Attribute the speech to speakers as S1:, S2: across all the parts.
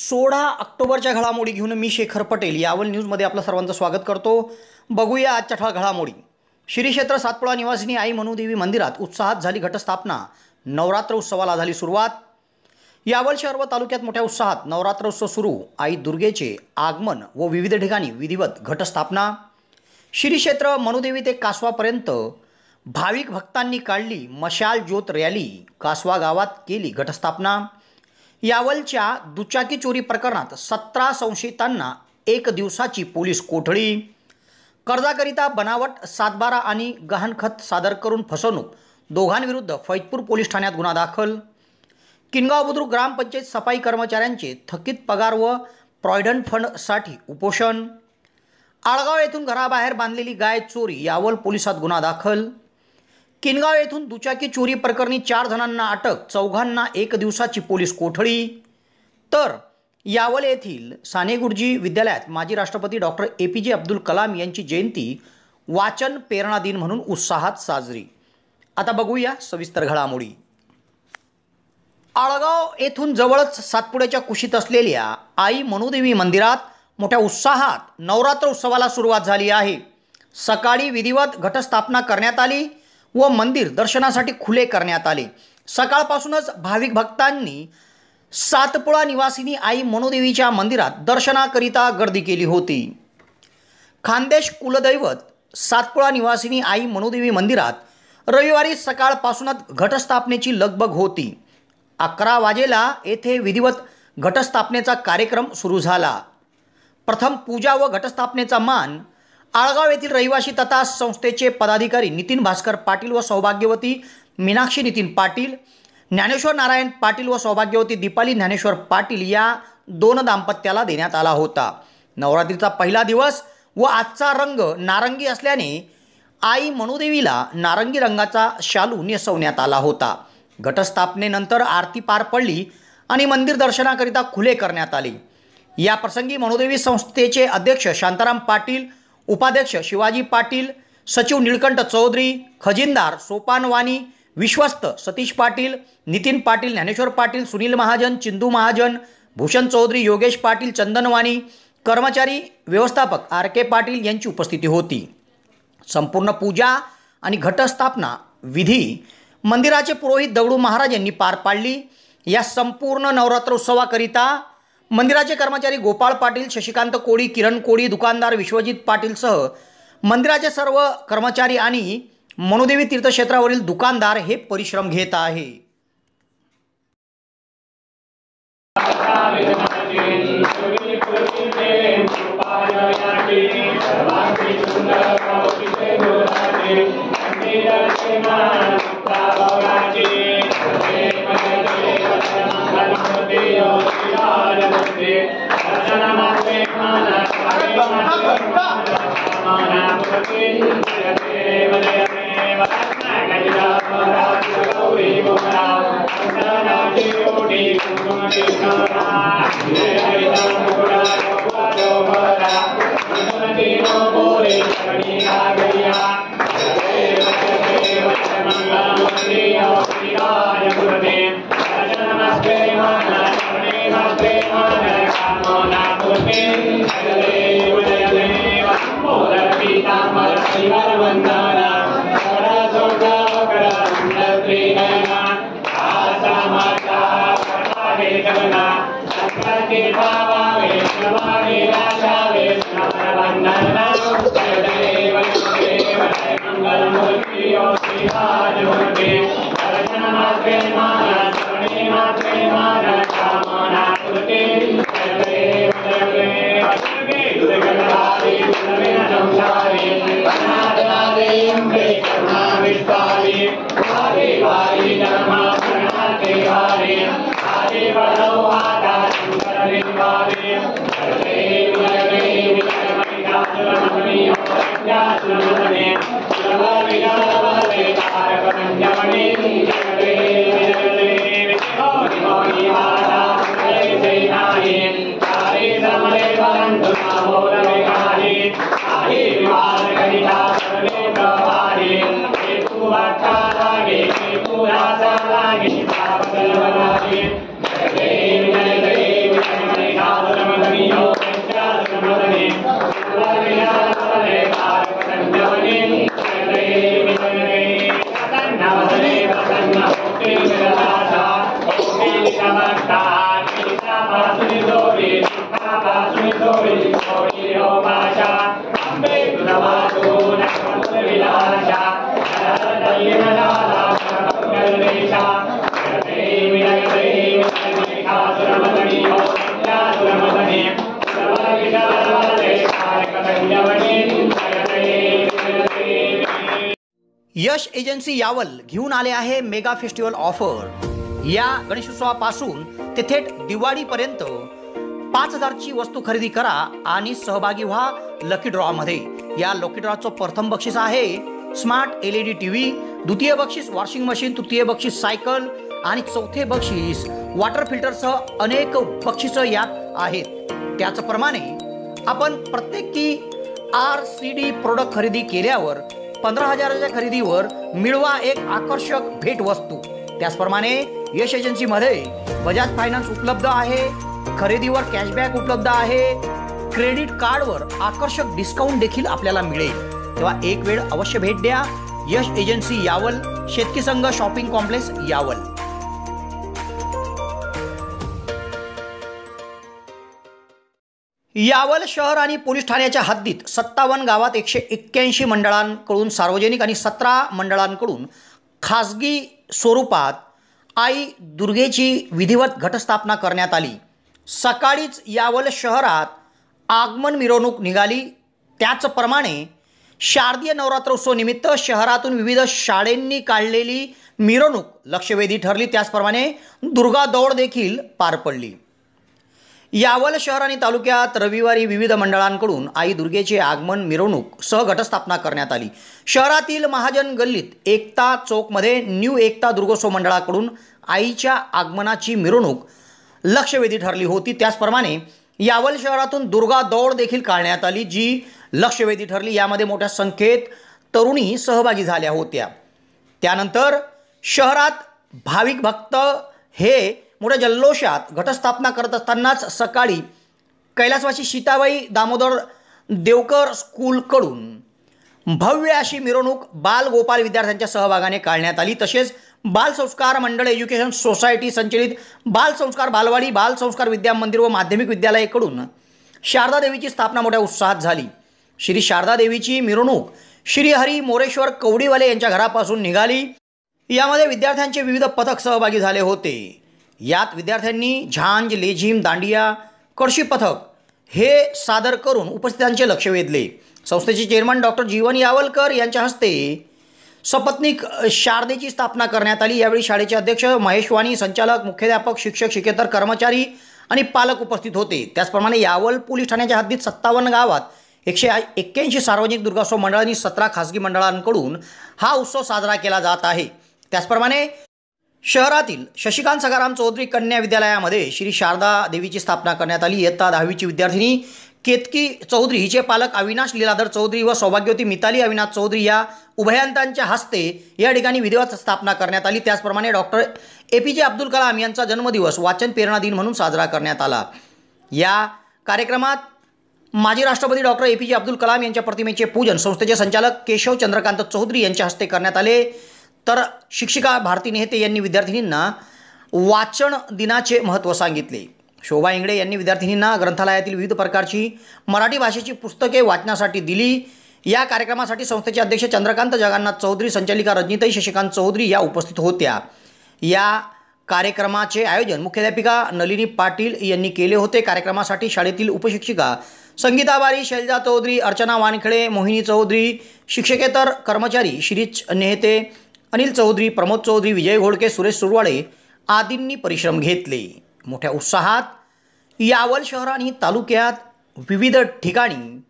S1: 16 ऑक्टोबरच्या घडामोडी घेऊन मी शेखर पटेल यावल न्यूजमध्ये आपलं सर्वांचं स्वागत करतो। बघूया आजच्या ठळक घडामोडी। श्री क्षेत्र सातपुडा निवासिनी आई मनुदेवी मंदिरात उत्साहात झाली घटस्थापना। नवरात्र उत्सवाला झाली सुरुवात। यावल शहर व तालुक्यात मोठ्या उत्साहात नवरात्र उत्सव सुरू। आई दुर्गेचे आगमन व विविध ठिकाणी विधिवत घटस्थापना। श्री क्षेत्र मनुदेवी ते कासवापर्यंत भाविक भक्तांनी काढली मशाल ज्योत रॅली। कासवा गावात केली घटस्थापना। यावलच्या दुचाकी चोरी प्रकरणात 17 संशयितांना 1 दिवसाची पोलीस कोठडी। कर्जाकरिता बनावट सातबारा आणि गहाणखत सादर करून फसवणूक, दोघांविरुद्ध फैजपूर पोलीस ठाण्यात गुन्हा दाखल। किनगाव बुद्रुक ग्रामपंचायत सफाई कर्मचाऱ्यांचे थकीत पगार व प्रॉव्हिडंट फंडसाठी उपोषण। आळगाव येथून घराबाहेर बांधलेली गाय चोरी, यावल पोलिसात गुन्हा दाखल। किनगाव येथून दुचाकी चोरी प्रकरणी 4 जणांना अटक, 4घांना 1 दिवसाची पोलीस कोठडी। तर यावल येथील साने गुरुजी विद्यालयात माजी राष्ट्रपती डॉक्टर APJ अब्दुल कलाम यांची जयंती वाचन प्रेरणा दिन म्हणून उत्साहात साजरी। आता बघूया सविस्तर घडामोडी। आळगाव येथून जवळच सातपुड्याच्या कुशीत असलेल्या आई मनुदेवी मंदिरात मोठ्या उत्साहात नवरात्र उत्सवाला सुरुवात झाली आहे। सकाळी विधिवत घटस्थापना करण्यात आली व मंदिर दर्शनासाठी खुले करण्यात आले। सकाळपासूनच भाविक भक्तांनी सातपुडा निवासिनी आई मनुदेवीच्या मंदिरात दर्शनाकरिता गर्दी केली होती। खानदेश कुलदैवत सातपुडा निवासिनी आई मनुदेवी मंदिरात रविवारी सकाळपासूनच घटस्थापनेची लगबग होती। 11 वाजेला येथे विधिवत घटस्थापनेचा कार्यक्रम सुरू झाला। प्रथम पूजा व घटस्थापनेचा मान आळगाव येथील रहिवासी तथा संस्थेचे पदाधिकारी नितीन भास्कर पाटील व सौभाग्यवती मीनाक्षी नितीन पाटील, ज्ञानेश्वर नारायण पाटील व सौभाग्यवती दीपाली ज्ञानेश्वर पाटील या 2 दाम्पत्याला देण्यात आला होता। नवरात्रीचा पहिला दिवस व आजचा रंग नारंगी असल्याने आई मनुदेवीला नारंगी रंगाचा शालू नेसवण्यात आला होता। घटस्थापनेनंतर आरती पार पडली आणि मंदिर दर्शनाकरिता खुले करण्यात आले। या प्रसंगी मनुदेवी संस्थेचे अध्यक्ष शांताराम पाटील, उपाध्यक्ष शिवाजी पाटील, सचिव निळकंठ चौधरी, खजिनदार सोपानवानी, विश्वस्त सतीश पाटील, नितीन पाटील, ज्ञानेश्वर पाटील, सुनील महाजन, चिंदू महाजन, भूषण चौधरी, योगेश पाटील, चंदनवानी, कर्मचारी व्यवस्थापक RK पाटील यांची उपस्थिती होती। संपूर्ण पूजा आणि घटस्थापना विधी मंदिराचे पुरोहित दगडू महाराज यांनी पार पाडली। या संपूर्ण नवरात्र उत्सवाकरिता मंदिराचे कर्मचारी गोपाळ पाटील, शशिकांत कोळी, किरण कोळी, दुकानदार विश्वजित पाटीलसह मंदिराचे सर्व कर्मचारी आणि मनुदेवी तीर्थक्षेत्रावरील दुकानदार हे परिश्रम घेत आहे। यश एजन्सी यावल घेऊन आले आहे मेगा फेस्टिवल ऑफर। या गणेशोत्सवापासून ते थेट दिवाळीपर्यंत 5,000ची वस्तू खरेदी करा आणि सहभागी व्हा लकी ड्रॉ मध्ये। या लकी ड्रॉचं प्रथम बक्षीस आहे स्मार्ट LED टीव्ही, द्वितीय बक्षीस वॉशिंग मशीन, तृतीय बक्षीस सायकल आणि चौथे बक्षीस वॉटर फिल्टरसह अनेक बक्षिसं यात आहेत। त्याचप्रमाणे आपण प्रत्येकी RCD प्रोडक्ट खरेदी केल्यावर 15,000च्या खरेदीवर मिळवा एक आकर्षक भेट वस्तू। त्याचप्रमाणे यश एजन्सीमध्ये बजाज फायनान्स उपलब्ध आहे, खरेदीवर कॅशबॅक उपलब्ध आहे, क्रेडिट कार्डवर आकर्षक डिस्काउंट देखील आपल्याला मिळेल। तेव्हा एक वेळ अवश्य भेट द्या यश एजन्सी यावल, शेतकी संघ शॉपिंग कॉम्प्लेक्स यावल। यावल शहर आणि पोलीस ठाण्याच्या हद्दीत 57 गावात 181 मंडळांकडून सार्वजनिक आणि 17 मंडळांकडून खासगी स्वरूपात आई दुर्गेची विधिवत घटस्थापना करण्यात आली। सकाळीच यावल शहरात आगमन मिरवणूक निघाली। त्याचप्रमाणे शारदीय नवरात्रोत्सव निमित्त शहरातून विविध शाळांनी काढलेली मिरवणूक लक्षवेधी ठरली। त्याचप्रमाणे दुर्गा दौड देखील पार पडली। यावल शहर आणि तालुक्यात रविवारी विविध मंडळांकडून आई दुर्गेचे आगमन मिरवणूक सह घटस्थापना करण्यात आली। शहरातील महाजन गल्लीत एकता चौकमध्ये न्यू एकता दुर्गोत्सव मंडळाकडून आईच्या आगमनाची मिरवणूक लक्षवेधी ठरली होती। त्याचप्रमाणे यावल शहरातून दुर्गा दौड देखील काढण्यात आली, जी लक्षवेधी ठरली। यामध्ये मोठ्या संख्येत तरुणी सहभागी झाल्या होत्या। त्यानंतर शहरात भाविक भक्त हे मोठ्या जल्लोषात घटस्थापना करत असतानाच सकाळी कैलासवासी सीताबाई दामोदर देवकर स्कूलकडून भव्य अशी मिरवणूक बाल गोपाल विद्यार्थ्यांच्या सहभागाने काढण्यात आली। तसेच बाल संस्कार मंडळ एज्युकेशन सोसायटी संचलित बाल संस्कार बालवाडी, बाल संस्कार विद्या मंदिर व माध्यमिक विद्यालयाकडून शारदा देवीची स्थापना मोठ्या उत्साहात झाली। श्री शारदा देवीची मिरवणूक श्री हरी मोरेश्वर कवडीवाले यांच्या घरापासून निघाली। यामध्ये विद्यार्थ्यांचे विविध पथक सहभागी झाले होते। यात विद्यार्थ्यांनी झांज, लेझिम, दांडिया, कळशी पथक हे सादर करून उपस्थितांचे लक्ष वेधले। संस्थेचे चेअरमन डॉक्टर जीवन यावलकर यांच्या हस्ते सपत्नीक शारदेची स्थापना करण्यात आली। यावेळी शाळेचे अध्यक्ष महेशवाणी, संचालक, मुख्याध्यापक, शिक्षक, शिक्षकेतर कर्मचारी आणि पालक उपस्थित होते। त्याचप्रमाणे यावल पोलीस ठाण्याच्या हद्दीत 57 गावात 181 सार्वजनिक दुर्गोत्सव मंडळ आणि 17 खासगी मंडळांकडून हा उत्सव साजरा केला जात आहे। त्याचप्रमाणे शहरातील शशिकांत सखाराम चौधरी कन्या विद्यालयामध्ये श्री शारदा देवीची स्थापना करण्यात आली। इयत्ता 10वीची विद्यार्थिनी केतकी चौधरी, हिचे पालक अविनाश लीलाधर चौधरी व सौभाग्यवती मिताली अविनाश चौधरी या उभयांतांच्या हस्ते या ठिकाणी विधिवत स्थापना करण्यात आली। त्याचप्रमाणे डॉक्टर APJ अब्दुल कलाम यांचा जन्मदिवस वाचन प्रेरणा दिन म्हणून साजरा करण्यात आला। या कार्यक्रमात माजी राष्ट्रपती डॉक्टर APJ अब्दुल कलाम यांच्या प्रतिमेचे पूजन संस्थेचे संचालक केशव चंद्रकांत चौधरी यांच्या हस्ते करण्यात आले। तर शिक्षिका भारती नेहते यांनी विद्यार्थिनींना वाचन दिनाचे महत्त्व सांगितले। शोभा इंगडे यांनी विद्यार्थिनींना ग्रंथालयातील विविध प्रकारची मराठी भाषेची पुस्तके वाचण्यासाठी दिली। या कार्यक्रमासाठी संस्थेचे अध्यक्ष चंद्रकांत जगन्नाथ चौधरी, संचालिका रजनीताई शशिकांत चौधरी या उपस्थित होत्या। या कार्यक्रमाचे आयोजन मुख्याध्यापिका नलिनी पाटील यांनी केले होते। कार्यक्रमासाठी शाळेतील उपशिक्षिका संगीता बारी, शैलजा चौधरी, अर्चना वानखेडे, मोहिनी चौधरी, शिक्षकेतर कर्मचारी शिरीष नेहते, अनिल चौधरी, प्रमोद चौधरी, विजय घोडके, सुरेश सुरवाडे आदींनी परिश्रम घेतले। मोठ्या उत्साहात यावल शहर आणि तालुक्यात विविध ठिकाणी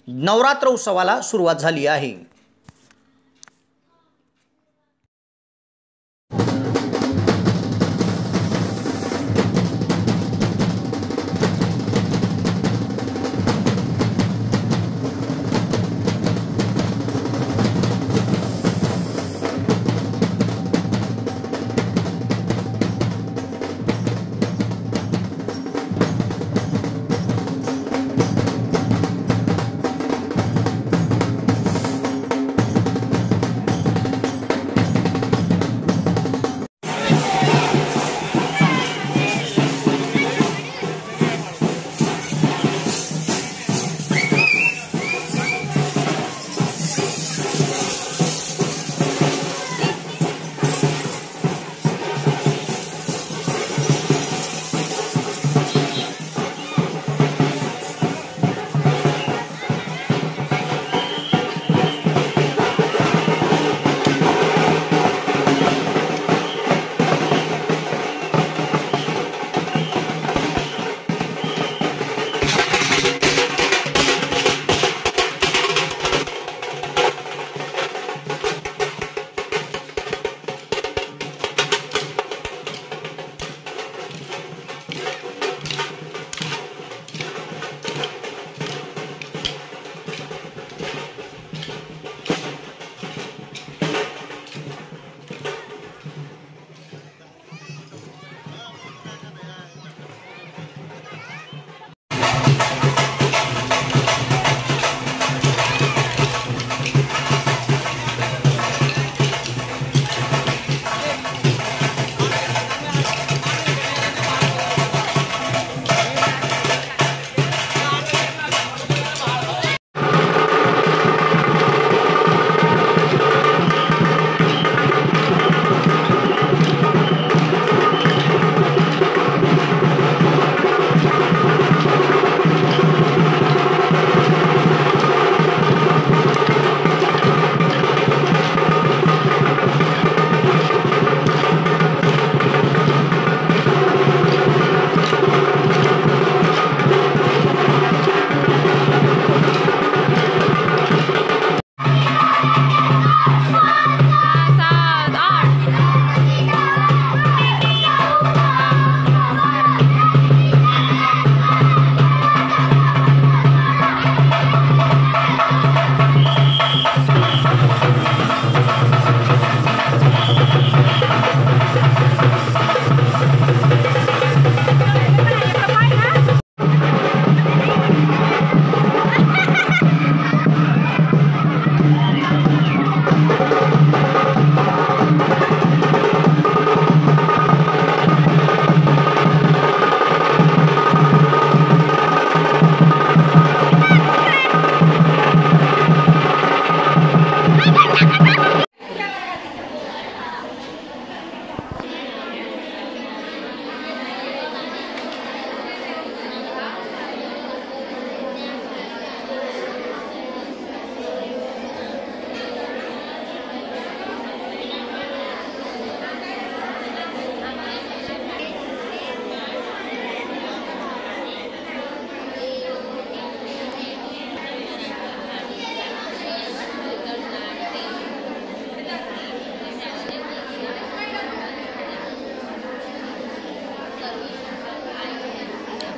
S1: नवरात्र उत्सवाला सुरुवात झाली आहे।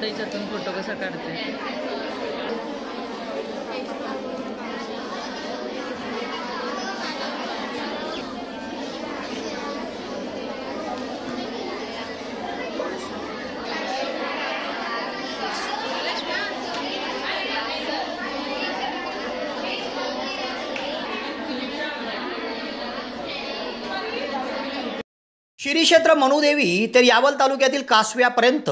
S2: आता याच्यातून फोटो कसा काढते?
S1: श्री क्षेत्र मनुदेवी ते यावल तालुक्यातील कासव्यापर्यंत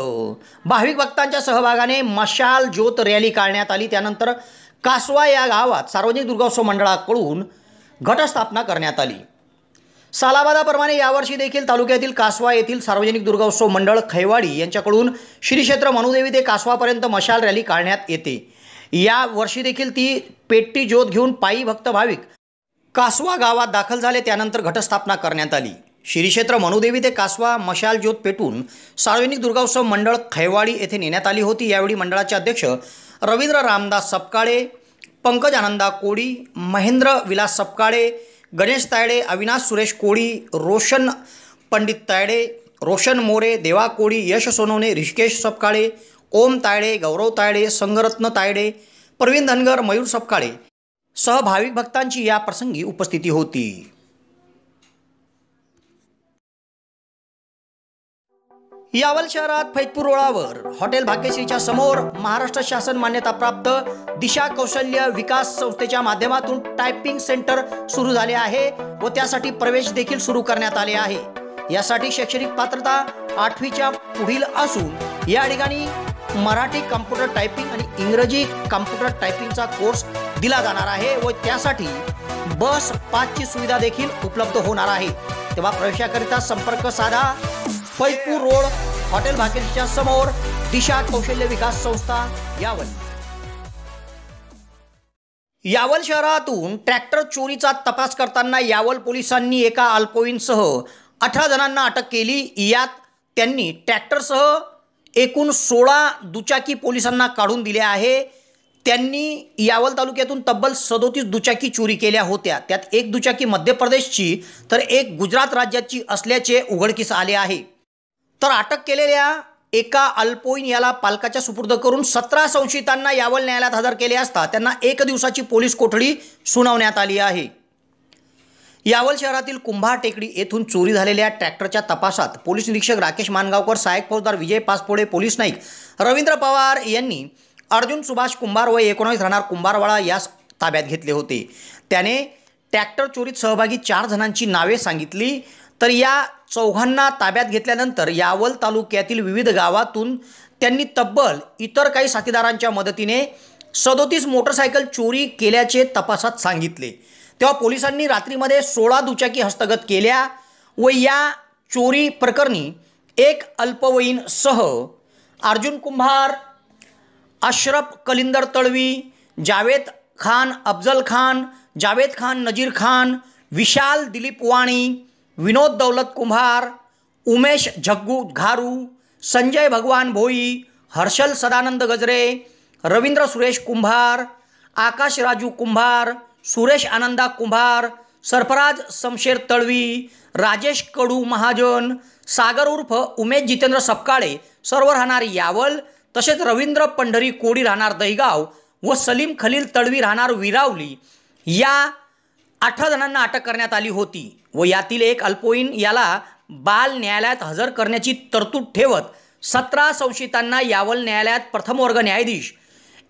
S1: भाविक भक्तांच्या सहभागाने मशाल ज्योत रॅली काढण्यात आली। त्यानंतर कासवा या गावात सार्वजनिक दुर्गोत्सव मंडळाकडून घटस्थापना करण्यात आली। सालाबादाप्रमाणे यावर्षी देखील तालुक्यातील कासवा येथील सार्वजनिक दुर्गोत्सव मंडळ खैवाडी यांच्याकडून श्री क्षेत्र मनुदेवी ते कासवापर्यंत मशाल रॅली काढण्यात येते। या वर्षी देखील ती पेट्टी ज्योत घेऊन पायी भक्त भाविक कासवा गावात दाखल झाले। त्यानंतर घटस्थापना करण्यात आली। श्री क्षेत्र मनुदेवी ते कासवा मशाल ज्योत पेटून सार्वजनिक दुर्गोत्सव मंडळ खैवाडी येथे नेण्यात आली होती। यावेळी मंडळाचे अध्यक्ष रवींद्र रामदास सपकाळे, पंकज आनंदा कोडी, महेंद्र विलास सपकाळे, गणेश तायडे, अविनाश सुरेश कोडी, रोशन पंडित तायडे, रोशन मोरे, देवा कोडी, यश सोनवणे, ऋषिकेश सपकाळे, ओम तायडे, गौरव तायडे, संगरत्न तायडे, प्रवीण धनगर, मयूर सपकाळे सह भाविक भक्तांची या प्रसंगी उपस्थिती होती। यावल शहरात फैजपूर रोडावर हॉटेल भाग्यश्रीच्या समोर महाराष्ट्र शासन मान्यताप्राप्त दिशा कौशल्य विकास संस्थेच्या माध्यमातून टायपिंग सेंटर सुरू झाले आहे व त्यासाठी प्रवेश देखील सुरू करण्यात आले आहे। यासाठी शैक्षणिक पात्रता 8वीच्या पुढील असून या ठिकाणी मराठी कॉम्प्युटर टायपिंग आणि इंग्रजी कॉम्प्युटर टायपिंगचा कोर्स दिला जाणार आहे व त्यासाठी बस पासची सुविधा देखील उपलब्ध होणार आहे। तेव्हा प्रवेशाकरिता संपर्क साधा। फैजपूर रोड हॉटेल भाग्यश्रीच्या समोर दिशा कौशल्य विकास संस्था यावल। यावल शहरातून ट्रॅक्टर चोरीचा तपास करताना यावल पोलिसांनी एका अल्पवयीनसह 18 जणांना अटक केली। यात त्यांनी ट्रॅक्टरसह एकूण 16 दुचाकी पोलिसांना काढून दिल्या आहे। त्यांनी यावल तालुक्यातून तब्बल 37 दुचाकी चोरी केल्या होत्या। त्यात एक दुचाकी मध्य प्रदेशची तर एक गुजरात राज्याची असल्याचे उघडकीस आले आहे। तर अटक केलेल्या एका अल्पवयीन याला पालकाच्या सुपूर्द करून 17 संशयितांना यावल न्यायालयात हजर केले असता त्यांना 1 दिवसाची पोलीस कोठडी सुनावण्यात आली आहे। यावल शहरातील कुंभार टेकडी येथून चोरी झालेल्या ट्रॅक्टरच्या तपासात पोलीस निरीक्षक राकेश मानगावकर, सहाय्यक फौजदार विजय पासपोडे, पोलीस नाईक रवींद्र पवार यांनी अर्जुन सुभाष कुंभार वय 19 राहणार कुंभारवाडा यास ताब्यात घेतले होते। त्याने ट्रॅक्टर चोरीत सहभागी 4 जणांची नावे सांगितली। तर या चौघांना ताब्यात घेतल्यानंतर यावल तालुक्यातील विविध गावातून त्यांनी तब्बल इतर काही साथीदारांच्या मदतीने 37 मोटरसायकल चोरी केल्याचे तपासात सांगितले। तेव्हा पोलिसांनी रात्रीमध्ये 16 दुचाकी हस्तगत केल्या व या चोरी प्रकरणी एक अल्पवयीन सह अर्जुन कुंभार, अशरफ कलिंदर तळवी, जावेद खान अफजल खान, जावेद खान नजीर खान, विशाल दिलीप वाणी, विनोद दौलत कुंभार, उमेश झग्गू घारू, संजय भगवान भोई, हर्षल सदानंद गजरे, रवींद्र सुरेश कुंभार, आकाश राजू कुंभार, सुरेश आनंदा कुंभार, सरफराज शमशेर तळवी, राजेश कडू महाजन, सागर उर्फ उमेश जितेंद्र सपकाळे सर्व राहणार यावल, तसेच रवींद्र पंढरी कोडी राहणार दहिगाव व सलीम खलील तळवी राहणार विरावली या 18 जणांना अटक करण्यात आली होती व यातील एक अल्पवयीन याला बाल न्यायालयात हजर करण्याची तरतूद ठेवत 17 संशयितांना यावल न्यायालयात प्रथम वर्ग न्यायाधीश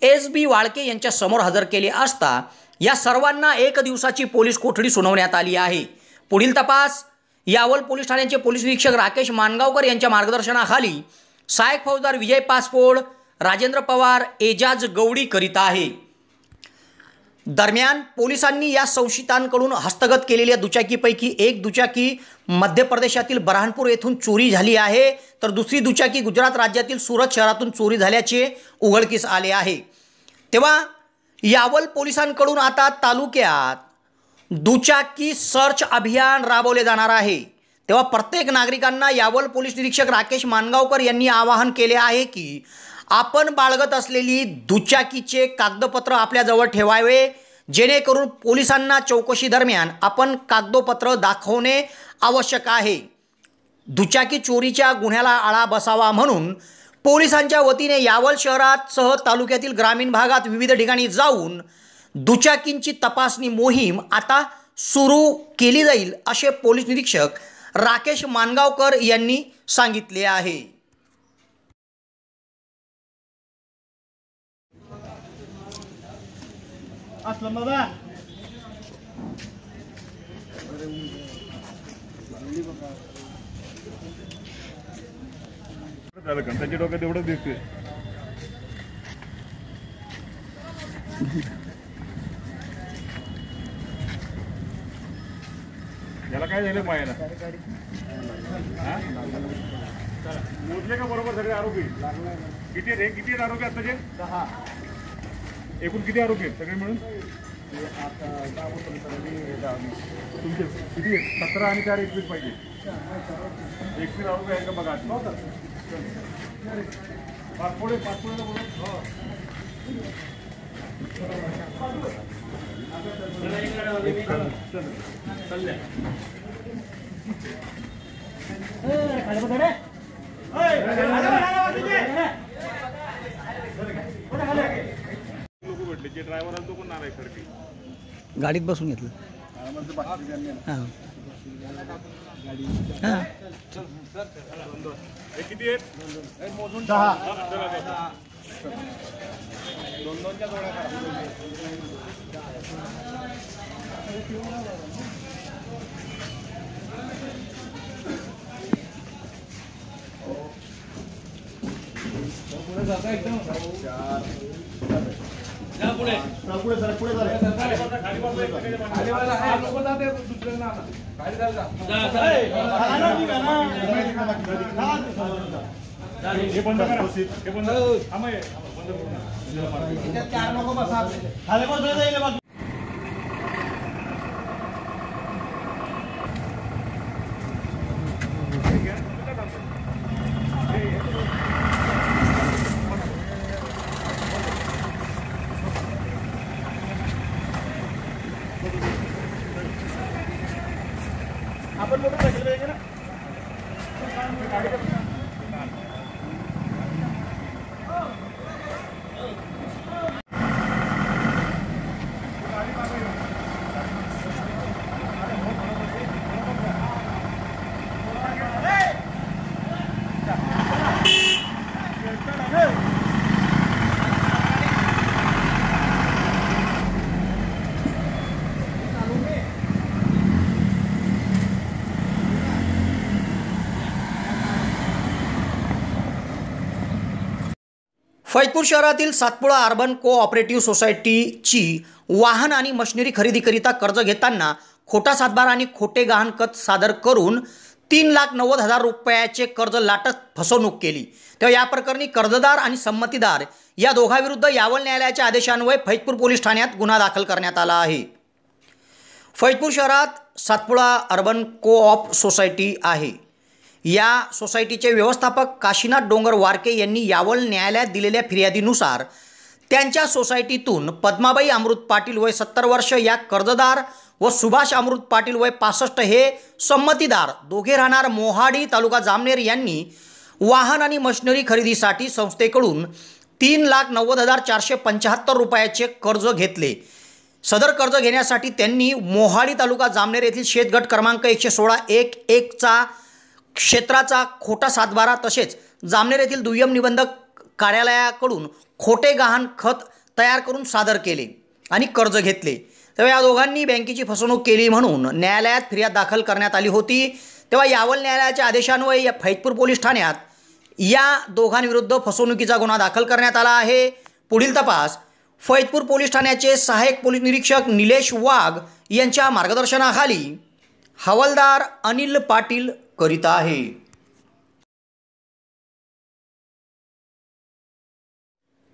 S1: SB वाळके यांच्या समोर हजर केले असता या सर्वांना 1 दिवसाची पोलीस कोठडी सुनावण्यात आली आहे। पुढील तपास यावल पोलीस ठाण्याचे पोलीस निरीक्षक राकेश मानगावकर यांच्या मार्गदर्शनाखाली सहाय्यक फौजदार विजय पासपोड, राजेंद्र पवार, एजाज गवडी करीत आहे। दरम्यान पोलिसांनी या संशयितांकडून हस्तगत केलेल्या दुचाकीपैकी एक दुचाकी मध्य प्रदेशातील बऱ्हाणपूर येथून चोरी झाली आहे तर दुसरी दुचाकी गुजरात राज्यातील सुरत शहरातून चोरी झाल्याचे उघडकीस आले आहे। तेव्हा यावल पोलिसांकडून आता तालुक्यात दुचाकी सर्च अभियान राबवले जाणार आहे। तेव्हा प्रत्येक नागरिकांना यावल पोलीस निरीक्षक राकेश मानगावकर यांनी आवाहन केले आहे की आपण बाळगत असलेली दुचाकीचे कागदपत्र आपल्याजवळ ठेवावे जेणेकरून पोलिसांना चौकशी दरम्यान आपण कागदपत्र दाखवणे आवश्यक आहे। दुचाकी चोरीच्या गुन्ह्याला आळा बसावा म्हणून पोलिसांच्या वतीने यावल शहरात सह तालुक्यातील ग्रामीण भागात विविध ठिकाणी जाऊन दुचाकींची तपासणी मोहीम आता सुरू केली जाईल असे पोलीस निरीक्षक राकेश मानगावकर यांनी सांगितले आहे.
S3: त्याच्या डोक्यात एवढं दिसते. याला काय झालं पायाला? मोजले का बरोबर सगळे आरोपी? किती आहेत आरोपी आताचे? 10. एकूण किती आरोपी आहेत सगळे मिळून? तुमचे किती आहेत? 17 आणि 4 21 पाहिजे. 21 आरोपी आहेत का बघा. पाचपोळे लोक भेटले. जे ड्रायव्हर आला तो पण नाराय खडकी
S1: गाडीत बसून घेतलं.
S3: किती आहेत?
S4: 10.
S3: 2-2च्या जोड्या करा. हे बंद करा. हे बंद. आपण मोठं सायकल पाहिजे ना.
S1: फैजपूर शहरातील सातपुडा अर्बन कोऑपरेटिव्ह सोसायटीची वाहन आणि मशिनरी खरेदीकरिता कर्ज घेताना खोटा सातबारा आणि खोटे गहाणखत सादर करून 3,90,000 रुपयाचे कर्ज लाटत फसवणूक केली. तेव्हा या प्रकरणी कर्जदार आणि संमतीदार या दोघांविरुद्ध यावल न्यायालयाच्या आदेशान्वये फैजपूर पोलीस ठाण्यात गुन्हा दाखल करण्यात आला आहे. फैजपूर शहरात सातपुडा अर्बन कोऑप सोसायटी आहे. या सोसायटीचे व्यवस्थापक काशीनाथ डोंगर वारके यांनी यावल न्यायालयात दिलेल्या फिर्यादीनुसार त्यांच्या सोसायटीतून पद्माबाई अमृत पाटील वय 70 वर्ष या कर्जदार व सुभाष अमृत पाटील वय 65 हे संमतीदार दोघे राहणार मोहाडी तालुका जामनेर यांनी वाहन आणि मशिनरी खरेदीसाठी संस्थेकडून 3,90,475 रुपयाचे कर्ज घेतले. सदर कर्ज घेण्यासाठी त्यांनी मोहाडी तालुका जामनेर येथील शेतगट क्रमांक 116-1-1चा क्षेत्राचा खोटा सातबारा तसेच जामनेर येथील दुय्यम निबंधक कार्यालयाकडून खोटे गहाणखत तयार करून सादर केले आणि कर्ज घेतले. तेव्हा या दोघांनी बँकेची फसवणूक केली म्हणून न्यायालयात फिर्याद दाखल करण्यात आली होती. तेव्हा यावल न्यायालयाच्या आदेशान्वये या फैजपूर पोलीस ठाण्यात या दोघांविरुद्ध फसवणुकीचा गुन्हा दाखल करण्यात आला आहे. पुढील तपास फैजपूर पोलीस ठाण्याचे सहाय्यक पोलीस निरीक्षक निलेश वाघ यांच्या मार्गदर्शनाखाली हवालदार अनिल पाटील करीत आहे.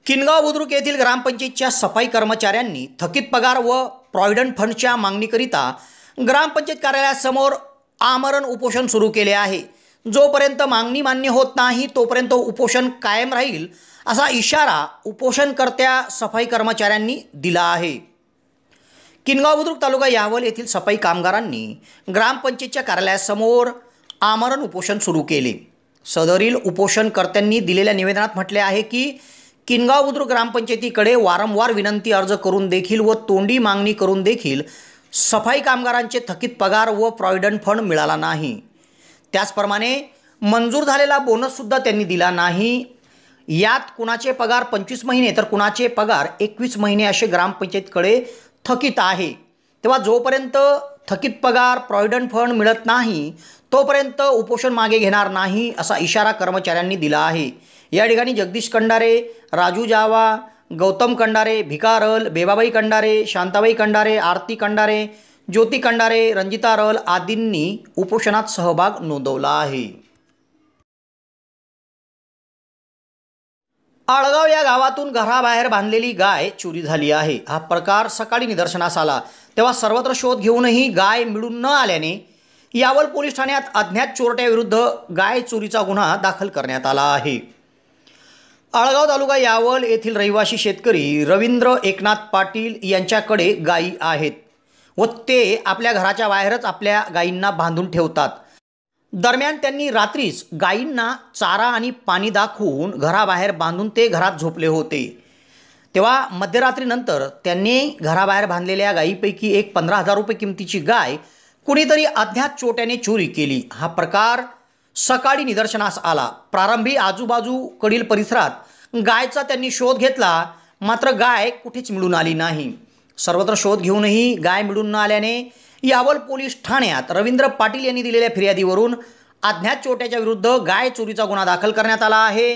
S1: किनगाव बुद्रुक येथील ग्रामपंचायतच्या सफाई कर्मचाऱ्यांनी थकीत पगार व प्रॉव्हिडंट फंडच्या मागणीकरिता ग्रामपंचायत कार्यालयासमोर आमरण उपोषण सुरू केले आहे. जोपर्यंत मागणी मान्य होत नाही तोपर्यंत उपोषण कायम राहील असा इशारा उपोषणकर्त्या सफाई कर्मचाऱ्यांनी दिला आहे. किनगाव बुद्रुक तालुका यावल येथील सफाई कामगारांनी ग्रामपंचायतच्या कार्यालयासमोर आमरण उपोषण सुरू केले. सदरील उपोषणकर्त्यांनी दिलेल्या निवेदनात म्हटले आहे की किनगाव बुद्रुक ग्रामपंचायतीकडे वारंवार विनंती अर्ज करून देखील व तोंडी मागणी करून देखील सफाई कामगारांचे थकीत पगार व प्रॉव्हिडंट फंड मिळाला नाही. त्याचप्रमाणे मंजूर झालेला बोनससुद्धा त्यांनी दिला नाही. यात कुणाचे पगार 25 महिने तर कुणाचे पगार 21 महिने असे ग्रामपंचायतीकडे थकीत आहे. तेव्हा जोपर्यंत थकीत पगार प्रॉव्हिडंट फंड मिळत नाही तोपर्यंत उपोषण मागे घेणार नाही असा इशारा कर्मचाऱ्यांनी दिला आहे. या ठिकाणी जगदीश कंडारे, राजू जावा, गौतम कंडारे, भिकारल, बेबाबाई कंडारे, शांताबाई कंडारे, आरती कंडारे, ज्योती कंडारे, रंजिता रल आदींनी उपोषणात सहभाग नोंदवला आहे. आळगाव या गावातून घराबाहेर बांधलेली गाय चोरी झाली आहे. हा प्रकार सकाळी निदर्शनास आला तेव्हा सर्वत्र शोध घेऊनही गाय मिळून न आल्याने यावल पोलीस ठाण्यात अज्ञात चोरट्याविरुद्ध गाय चोरीचा गुन्हा दाखल करण्यात आला आहे. आळगाव तालुका यावल येथील रहिवासी शेतकरी रवींद्र एकनाथ पाटील यांच्याकडे गायी आहेत व ते आपल्या घराच्या बाहेरच आपल्या गायींना बांधून ठेवतात. दरम्यान त्यांनी रात्रीच गायींना चारा आणि पाणी दाखवून घराबाहेर बांधून ते घरात झोपले होते. तेव्हा मध्यरात्रीनंतर त्यांनी घराबाहेर बांधलेल्या गायीपैकी एक 15,000 रुपये किमतीची गाय कुणीतरी अज्ञात चोरट्याने चोरी केली. हा प्रकार सकाळी निदर्शनास आला. प्रारंभी आजूबाजूकडील परिसरात गायचा त्यांनी शोध घेतला मात्र गाय कुठेच मिळून आली नाही. सर्वत्र शोध घेऊनही गाय मिळून न आल्याने यावल पोलीस ठाण्यात रवींद्र पाटील यांनी दिलेल्या फिर्यादीवरून अज्ञात चोरट्याच्या विरुद्ध गाय चोरीचा गुन्हा दाखल करण्यात आला आहे.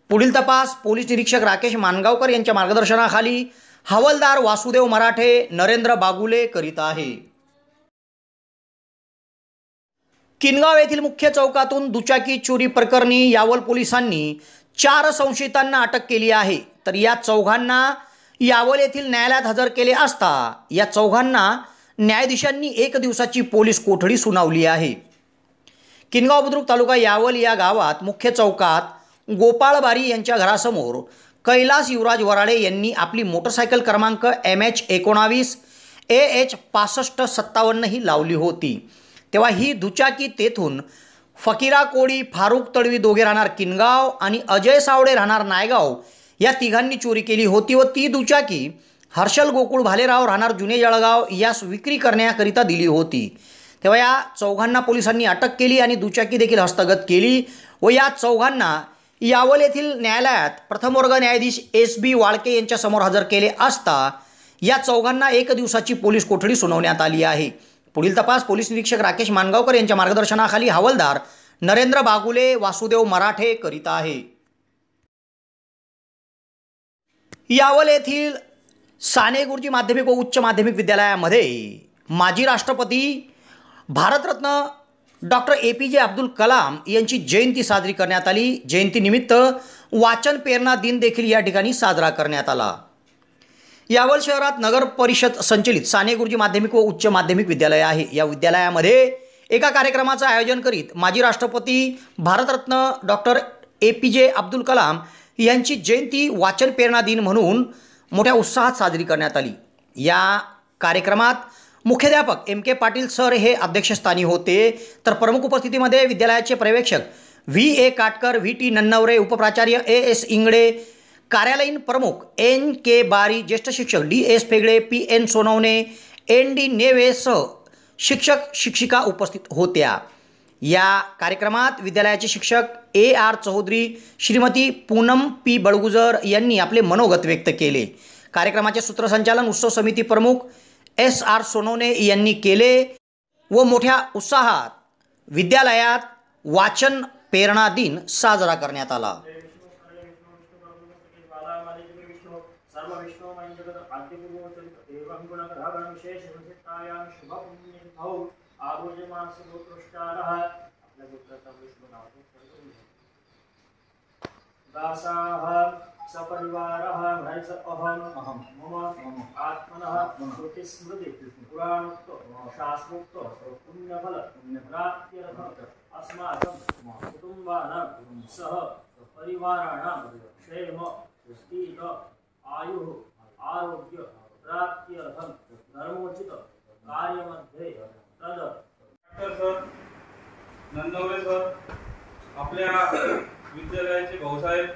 S1: पुढील तपास पोलीस निरीक्षक राकेश मानगावकर यांच्या मार्गदर्शनाखाली हवालदार वासुदेव मराठे, नरेंद्र बागुले करीत आहे. किनगाव येथील मुख्य चौकातून दुचाकी चोरी प्रकरणी यावल पोलिसांनी 4 संशयितांना अटक केली आहे. तर या चौघांना यावल येथील न्यायालयात हजर केले असता या चौघांना न्यायाधीशांनी 1 दिवसाची पोलीस कोठडी सुनावली आहे. किनगाव बुद्रुक तालुका यावल या गावात मुख्य चौकात गोपाळ बारी यांच्या घरासमोर कैलास युवराज वराडे यांनी आपली मोटरसायकल क्रमांक MH19 AH 6557 ही लावली होती. तेव्हा ही दुचाकी तेथून फकीरा कोळी, फारुख तडवी दोघे राहणार किनगाव आणि अजय सावडे राहणार नायगाव या तिघांनी चोरी केली होती व ती दुचाकी हर्षल गोकुळ भालेराव राहणार जुने जळगाव यास विक्री करण्याकरिता दिली होती. तेव्हा या चौघांना पोलिसांनी अटक केली आणि दुचाकी देखील हस्तगत केली व या चौघांना यावल येथील न्यायालयात प्रथम वर्ग न्यायाधीश SB वाळके यांच्या समोर हजर केले असता या चौघांना 1 दिवसाची पोलीस कोठडी सुनावण्यात आली आहे. पुढील तपास पोलीस निरीक्षक राकेश मानगावकर यांच्या मार्गदर्शनाखाली हवालदार नरेंद्र बागुले, वासुदेव मराठे करीत आहे. यावल येथील साने गुरुजी माध्यमिक व उच्च माध्यमिक विद्यालयामध्ये माजी राष्ट्रपती भारतरत्न डॉक्टर APJ अब्दुल कलाम यांची जयंती साजरी करण्यात आली. जयंतीनिमित्त वाचन प्रेरणा दिन देखील या ठिकाणी साजरा करण्यात आला. यावल शहरात नगर परिषद संचलित साने गुरुजी माध्यमिक व उच्च माध्यमिक विद्यालय आहे. या विद्यालयामध्ये एका कार्यक्रमाचं आयोजन करीत माजी राष्ट्रपती भारतरत्न डॉक्टर APJ अब्दुल कलाम यांची जयंती वाचन प्रेरणा दिन म्हणून मोठ्या उत्साहात साजरी करण्यात आली. या कार्यक्रमात मुख्याध्यापक MK पाटील सर हे अध्यक्षस्थानी होते. तर प्रमुख उपस्थितीमध्ये विद्यालयाचे पर्यवेक्षक VA Katkar, VT Nannaware, उपप्राचार्य AS Ingade, कार्यालयीन प्रमुख NK बारी, ज्येष्ठ शिक्षक DS Phegde, PN Sonawane, ND नेवेसह शिक्षक शिक्षिका उपस्थित होत्या. या कार्यक्रमात विद्यालयाचे शिक्षक AR चौधरी, श्रीमती पूनम P बळगुजर यांनी आपले मनोगत व्यक्त केले. कार्यक्रमाचे सूत्रसंचालन उत्सव समिती प्रमुख SR सोनवणे यांनी केले व मोठ्या उत्साहात विद्यालयात वाचन प्रेरणा दिन साजरा करण्यात आला.
S4: सपरिवारः अहम मम आत्मनः श्रुतिस्मृति पुराणोक्त शास्त्रोक्त पुण्यफल प्राप्त्यर्थं अस्माकं कुटुम्बानां सह परिवाराणां क्षेम स्थित आयुः आरोग्य प्राप्त्यर्थं धर्मोचित कार्यमध्ये तद
S3: सर नंदवरे सर
S5: आपल्या विद्यालयाचे भाऊसाहेब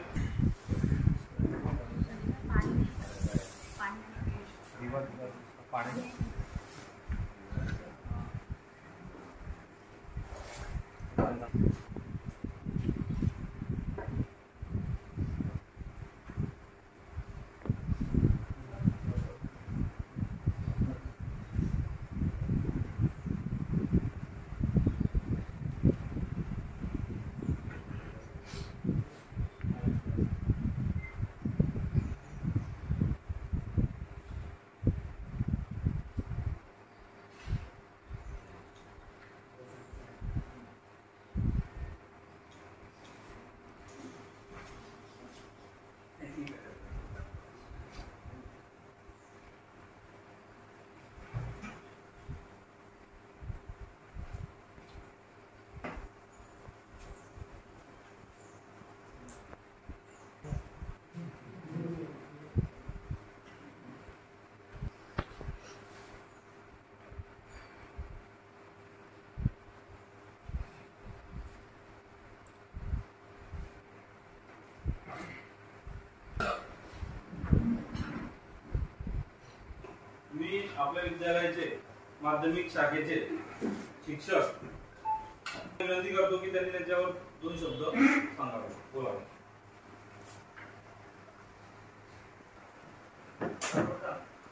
S5: मी आपल्या विद्यालयाचे माध्यमिक शाखेचे शिक्षक विनंती करतो की त्यांनी त्याच्यावर 2 शब्द सांगावे, बोलावे.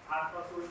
S4: आजपासून